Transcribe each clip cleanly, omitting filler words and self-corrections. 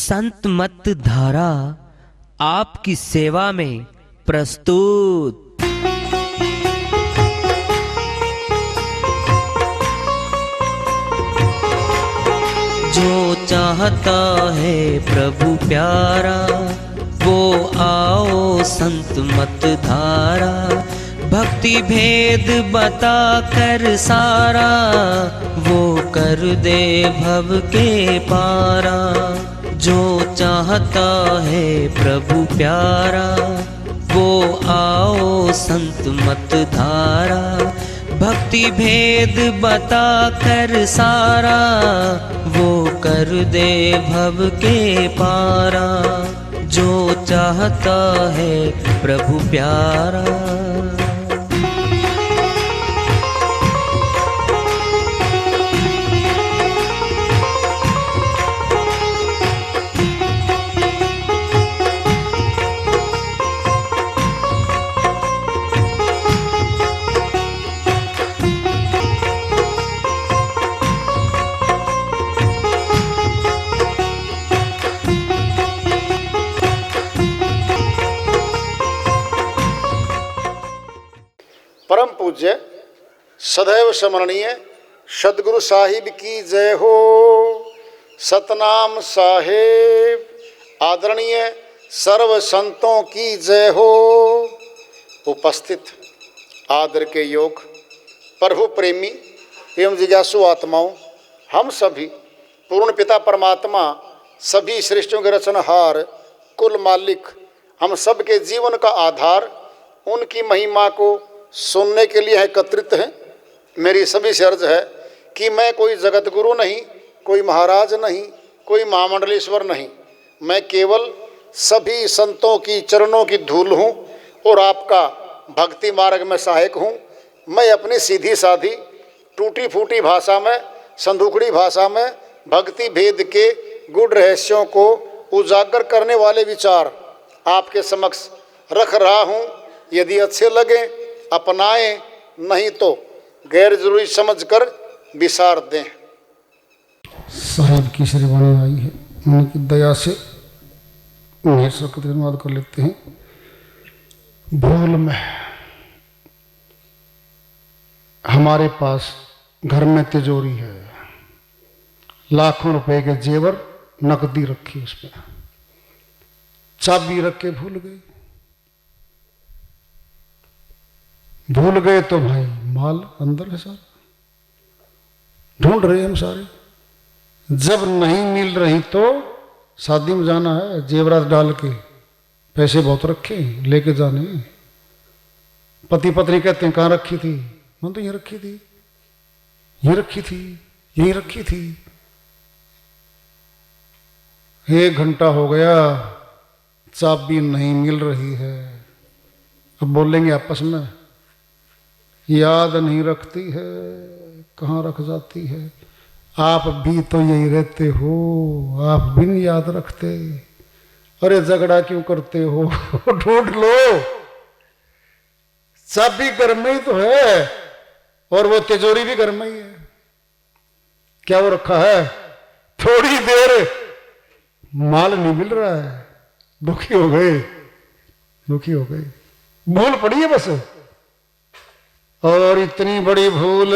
संत मत धारा आपकी सेवा में प्रस्तुत। जो चाहता है प्रभु प्यारा वो आओ संत मत धारा, भक्ति भेद बता कर सारा वो कर दे भव के पारा। जो चाहता है प्रभु प्यारा वो आओ संत मत धारा, भक्ति भेद बता कर सारा वो कर दे भव के पारा। जो चाहता है प्रभु प्यारा। परम पूज्य सदैव स्मरणीय सदगुरु साहिब की जय हो। सतनाम साहेब आदरणीय सर्व संतों की जय हो। उपस्थित आदर के योग प्रभु प्रेमी एवं जिज्ञासु आत्माओं, हम सभी पूर्ण पिता परमात्मा सभी सृष्टियों के रचनहार कुल मालिक हम सब के जीवन का आधार उनकी महिमा को सुनने के लिए एकत्रित हैं। मेरी सभी से अर्ज है कि मैं कोई जगत गुरु नहीं, कोई महाराज नहीं, कोई महामंडलेश्वर नहीं, मैं केवल सभी संतों की चरणों की धूल हूँ और आपका भक्ति मार्ग में सहायक हूँ। मैं अपनी सीधी साधी टूटी फूटी भाषा में, संदूकड़ी भाषा में भक्ति भेद के गुड़ रहस्यों को उजागर करने वाले विचार आपके समक्ष रख रहा हूँ। यदि अच्छे लगे अपनाएं, नहीं तो गैर जरूरी समझकर विसार दें। साहिब की श्रीवाणी आई है, उनकी दया से उन्हें सख्त धन्यवाद कर लेते हैं। भूल में हमारे पास घर में तिजोरी है, लाखों रुपए के जेवर नकदी रखी, उसमें चाबी रख के भूल गए तो भाई माल अंदर है सारा, ढूंढ रहे हम सारे। जब नहीं मिल रही तो शादी में जाना है, जेवरात डाल के पैसे बहुत रखे लेके जाने। पति पत्नी कहते हैं कहाँ रखी थी? मैं तो यहीं रखी थी, यहीं रखी थी, यहीं रखी थी। 1 घंटा हो गया, चाबी नहीं मिल रही है। अब बोलेंगे आपस में, याद नहीं रखती है, कहाँ रख जाती है। आप भी तो यही रहते हो, आप भी नहीं याद रखते। अरे झगड़ा क्यों करते हो? ढूंढ लो, चाबी घर में ही तो है और वो तिजोरी भी घर में ही है। क्या वो रखा है? थोड़ी देर माल नहीं मिल रहा है, दुखी हो गए, दुखी हो गए। भूल पड़ी है बस। और इतनी बड़ी भूल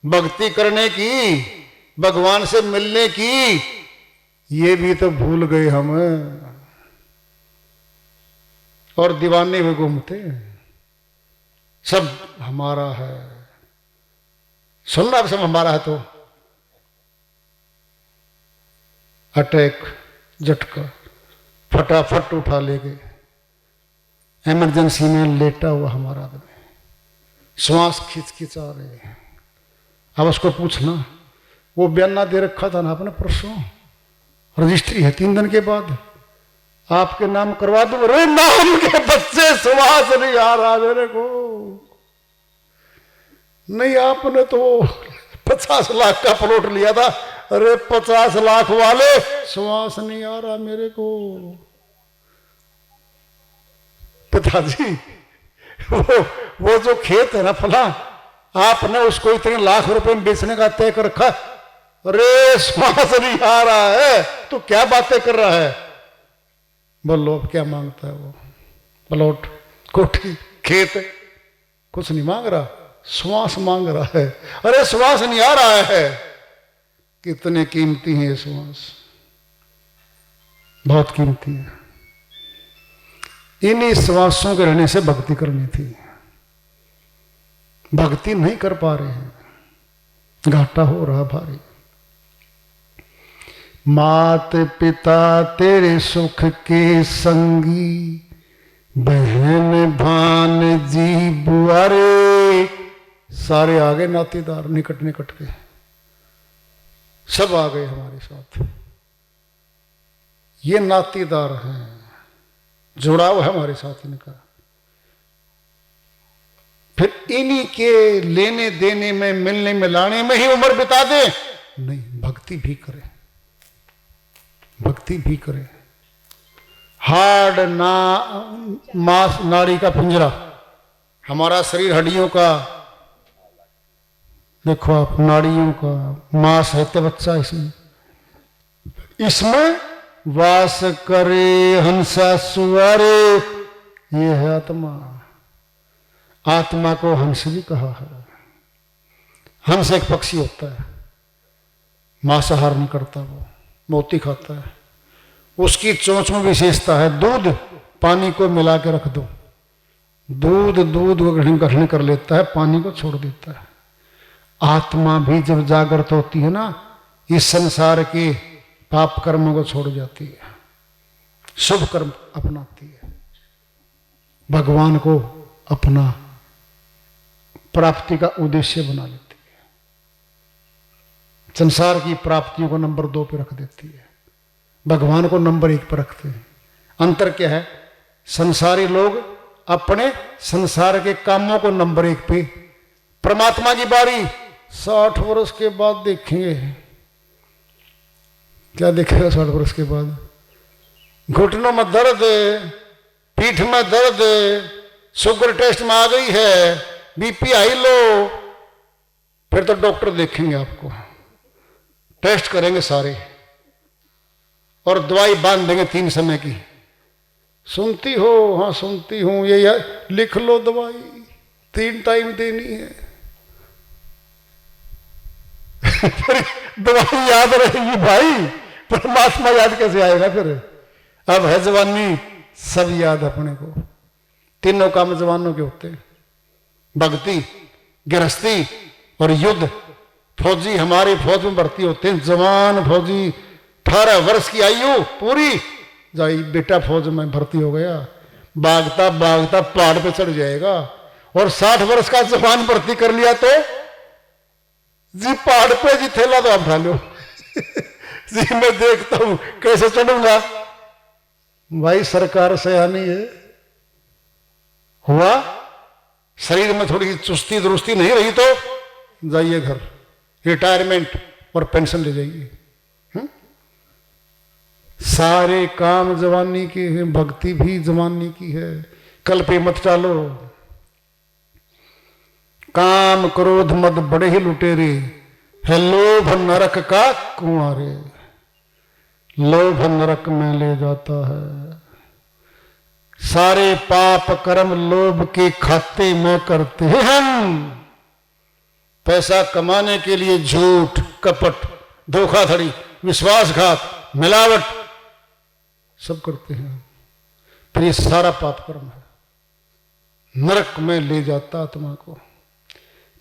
भक्ति करने की, भगवान से मिलने की, ये भी तो भूल गए हम। और दीवाने में घूमते, सब हमारा है। सुनना, सब हमारा है तो अटैक, झटका, फटाफट उठा ले गए। इमरजेंसी में लेटा हुआ हमारा आदमी, श्वास खिंचा रहे हैं। अब उसको पूछना, वो बयाना दे रखा था ना आपने परसों, रजिस्ट्री है 3 दिन के बाद आपके नाम करवा दो। अरे नाम के बच्चे, श्वास नहीं आ रहा मेरे को। नहीं, आपने तो 50 लाख का प्लॉट लिया था। अरे 50 लाख वाले, श्वास नहीं आ रहा मेरे को। पिताजी, वो जो खेत है ना फला, आपने उसको इतने लाख रुपए में बेचने का तय कर रखा, अरे श्वास नहीं आ रहा है तो क्या बातें कर रहा है? बोलो अब क्या मांगता है वो? प्लॉट, कोठी, खेत, कुछ नहीं मांग रहा, श्वास मांग रहा है। अरे श्वास नहीं आ रहा है। कितने कीमती है ये श्वास, बहुत कीमती है। इन्हीं श्वासों के रहने से भक्ति करनी थी, भक्ति नहीं कर पा रहे हैं, घाटा हो रहा भारी। मात पिता तेरे सुख के संगी, बहन भान जी बुआरे, सारे आ गए नातेदार, निकट निकट के सब आ गए हमारे साथ। ये नातेदार हैं, जुड़ाव है हमारे साथ इनका। फिर इन्हीं के लेने देने में, मिलने मिलाने में ही उम्र बिता दे? नहीं, भक्ति भी करे, भक्ति भी करे। हार्ड ना मांस नाड़ी का पिंजरा, हमारा शरीर हड्डियों का, देखो आप, नाड़ियों का मांस है तो बच्चा इसमें, इसमें वास करे हंसा सुअरे, ये है आत्मा। आत्मा को हंस भी कहा है। हंस एक पक्षी होता है, मांसाहार नहीं करता, वो मोती खाता है। उसकी चोंच में विशेषता है, दूध पानी को मिला के रख दो, दूध को ग्रहण कर लेता है, पानी को छोड़ देता है। आत्मा भी जब जागृत होती है ना, इस संसार के पाप कर्मों को छोड़ जाती है, शुभ कर्म अपनाती है, भगवान को अपना प्राप्ति का उद्देश्य बना लेती है, संसार की प्राप्तियों को नंबर 2 पे रख देती है, भगवान को नंबर 1 पर रखते हैं। अंतर क्या है? संसारी लोग अपने संसार के कामों को नंबर 1 पे, परमात्मा की बारी 60 वर्ष के बाद देखेंगे। क्या देखेगा 60 वर्ष के बाद? घुटनों में दर्द, पीठ में दर्द, शुगर टेस्ट में आ गई है, बीपी हाई लो, फिर तो डॉक्टर देखेंगे आपको, टेस्ट करेंगे सारे और दवाई बांध देंगे 3 समय की। सुनती हो? हाँ सुनती हूं। ये लिख लो, दवाई 3 टाइम देनी है। दवाई याद रहेगी भाई, परमात्मा याद कैसे आएगा फिर? अब है जवानी, सब याद अपने को। तीनों काम जवानों के होते हैं, भक्ति, गृहस्थी और युद्ध। फौजी हमारे फौज में भर्ती होते हैं, जवान फौजी, 18 वर्ष की आयु पूरी, जाई बेटा फौज में भर्ती हो गया, भागता भागता पहाड़ पे चढ़ जाएगा। और 60 वर्ष का जवान भर्ती कर लिया तो जी पहाड़ पे जी थैला तो आप उठा लो जी मैं देखता हूं कैसे चढ़ूंगा। भाई सरकार सयानी है, हुआ शरीर में थोड़ी चुस्ती दुरुस्ती नहीं रही तो जाइए घर, रिटायरमेंट और पेंशन ले जाइए। सारे काम जवानी के हैं, भक्ति भी जवानी की है। कल पे मत टालो। काम क्रोध मद बड़े ही लुटेरे है, लोभ नरक का कुंवारे, लोभ नरक में ले जाता है। सारे पाप कर्म लोभ के खाते में करते हैं हम। पैसा कमाने के लिए झूठ, कपट, धोखाधड़ी, विश्वासघात, मिलावट सब करते हैं। फिर ये सारा पाप कर्म है, नरक में ले जाता आत्मा को।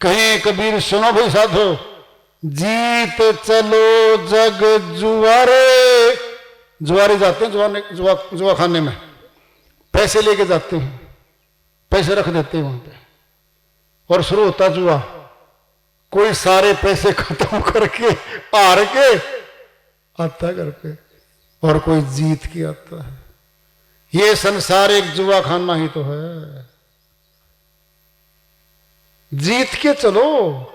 कहीं कबीर सुनो भाई साधो, जीत चलो जग जुआरे। जुआरे जाते हैं जुआ खाने में, पैसे लेके जाते हैं, पैसे रख देते हैं वहां पे और शुरू होता जुआ। कोई सारे पैसे खत्म करके हार के आता घर पे और कोई जीत के आता है। ये संसार एक जुआ खाना ही तो है। जीत के चलो,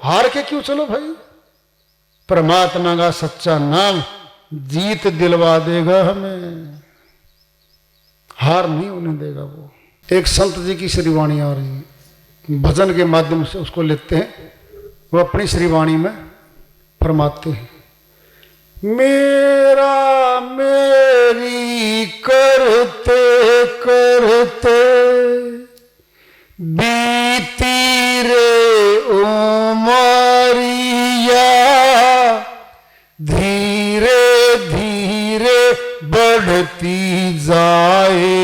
हार के क्यों चलो भाई? परमात्मा का सच्चा नाम जीत दिलवा देगा हमें, हार नहीं होने देगा वो। एक संत जी की श्रीवाणी आ रही है, भजन के माध्यम से उसको लेते हैं, वो अपनी श्रीवाणी में फरमाते हैं। मेरा मेरी करते करते बीती रे उमरिया, धीरे धीरे बढ़ती जाए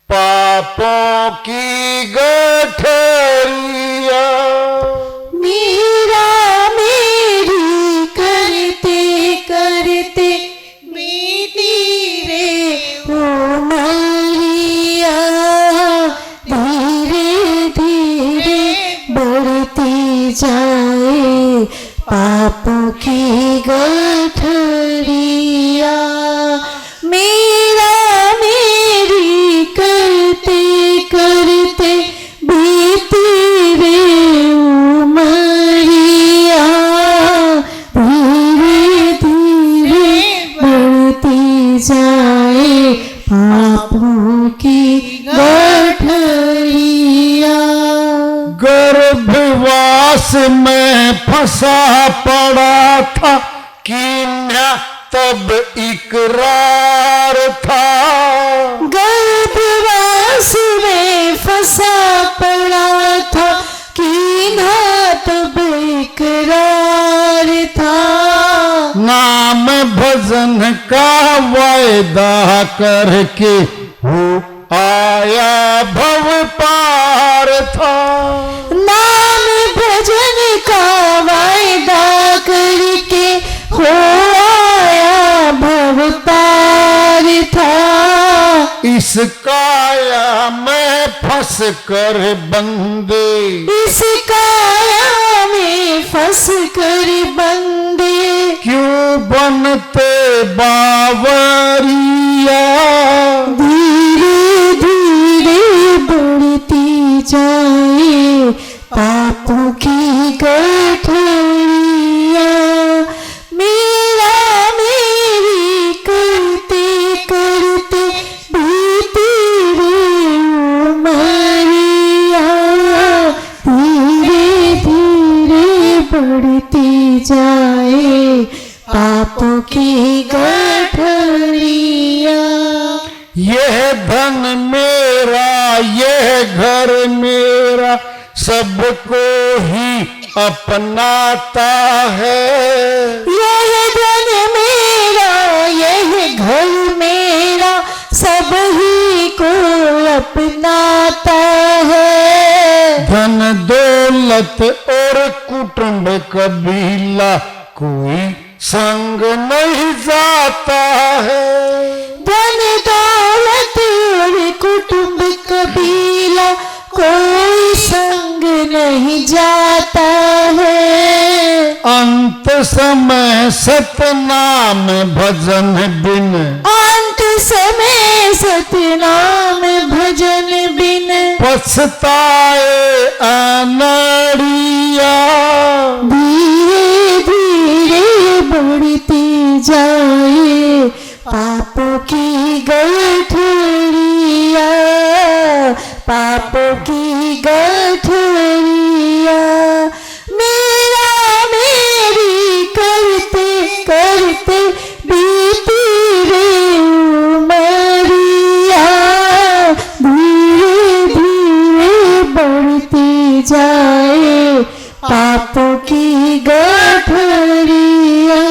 पापों की गठरिया। मेरा मेरी करते करते बीती रे उमरिया, धीरे धीरे बढ़ती जाए पापों की गठरिया। मेरा मेरी करते करते बीती रे उमरिया, धीरे धीरे बढ़ती जाए पापों की गठरिया। गर्भवास में फंसा पड़ा था कीन्या तब इकरार था। गर्भवास में फंसा पड़ा था कीन्या तब इकरार था। नाम भजन का वायदा करके हो आया भव पार था। नाम भजन का वायदा करके हो आया भव पार था। इस काया में फंस कर बंदे, इस काया में फंस कर बंदे क्यों बनते बावरिया। धीरे धीरे बढ़ती जाए पापों की गठरिया। मेरा मेरी करते करते बीती रे उमरिया, धीरे धीरे बढ़ती जाए पापों की गठरिया। यह धन मेरा, यह घर मेरा, सबको ही अपनाता है। यह धन मेरा, यह घर मेरा, सब ही को अपनाता है। धन दौलत और कुटुंब कबीला कोई संग नहीं जाता है। धन दौलत और कुटुंब कबीला कोई संग नहीं जाता है। अंत समय सतनाम भजन बिन, अंत समय सतनाम भजन बिन पछताए अनाड़िया। धीरे धीरे बढ़ती जाए पापों की गठरिया, पापों की गठरिया। मेरा मेरी करते करते बीती रे उमरिया, धीरे धीरे बढ़ती जाए पापों की गठरिया,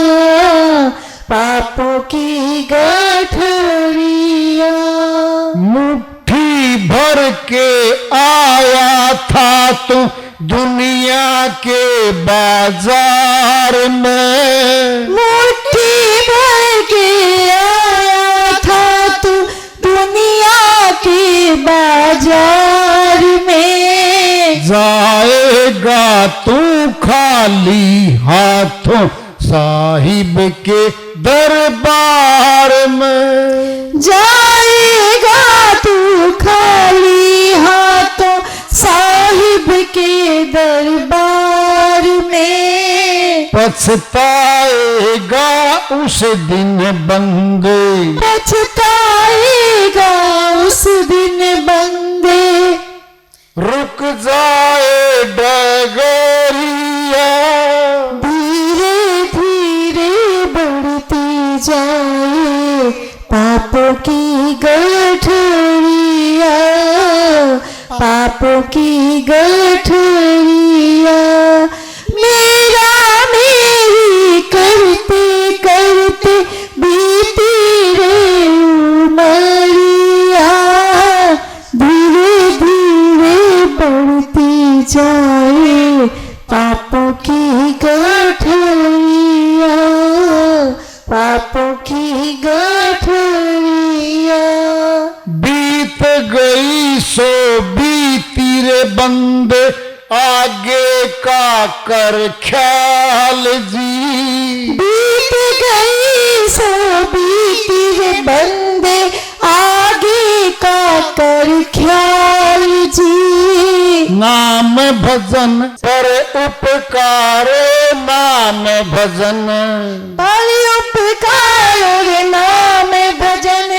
पापों की गठरिया। मुट्ठी भर के आया था तू दुनिया के बाजार में। मुट्ठी भर के आया था तू दुनिया के बाजार में। जाएगा तू खाली हाथों साहिब के दरबार में। जाएगा तू खाली हाथों साहिब के दरबार में। पछताएगा उस दिन बंदे, पछताएगा उस दिन बंदे। रुक जाए डगरिया, धीरे धीरे बढ़ पापों की गठरिया, पापों की गठरिया, मेरा मेरी करते करते बीती रे उमरिया, धीरे धीरे बढ़ती जाए पापों की गठरिया, पापों की गठरिया। बीत गई सो बीती रे बंदे, आगे का कर ख्याल जी। बीत गई सो बीती रे बंदे, आगे का कर ख्याल जी। नाम भजन पर उपकार, नाम भजन पर उपकार रे नाम भजन,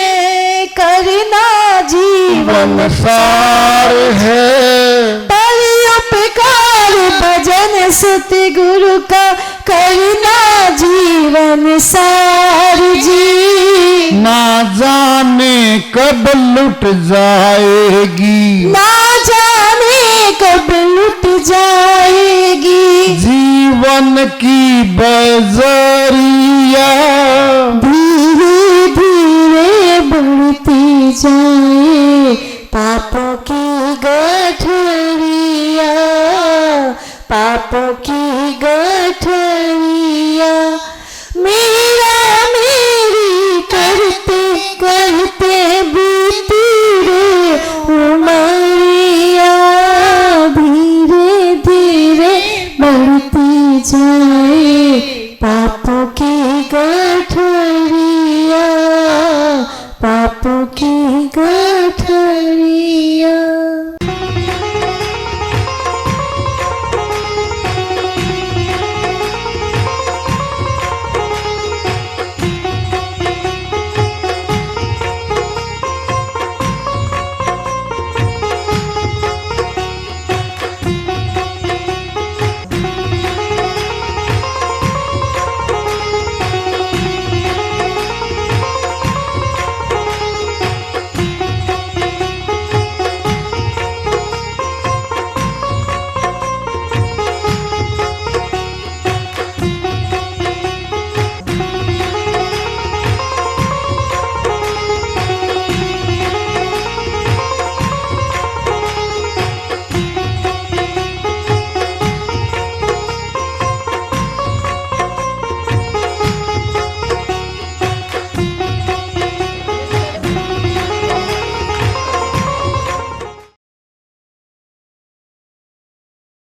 करना जीवन सार है। पर उपकार भजन सतगुरु का, करना जीवन सार जी। ना जाने कब लुट जाएगी, ना जाने कब लुट जाएगी जीवन की बजरिया। धीरे धीरे बढ़ती जाए पापों की गठरिया, पापों की गठरिया, मेरा मेरी करते करते बीती रे उमरिया, धीरे धीरे बढ़ती जाए पापों की गठरिया, पापों की गठरिया।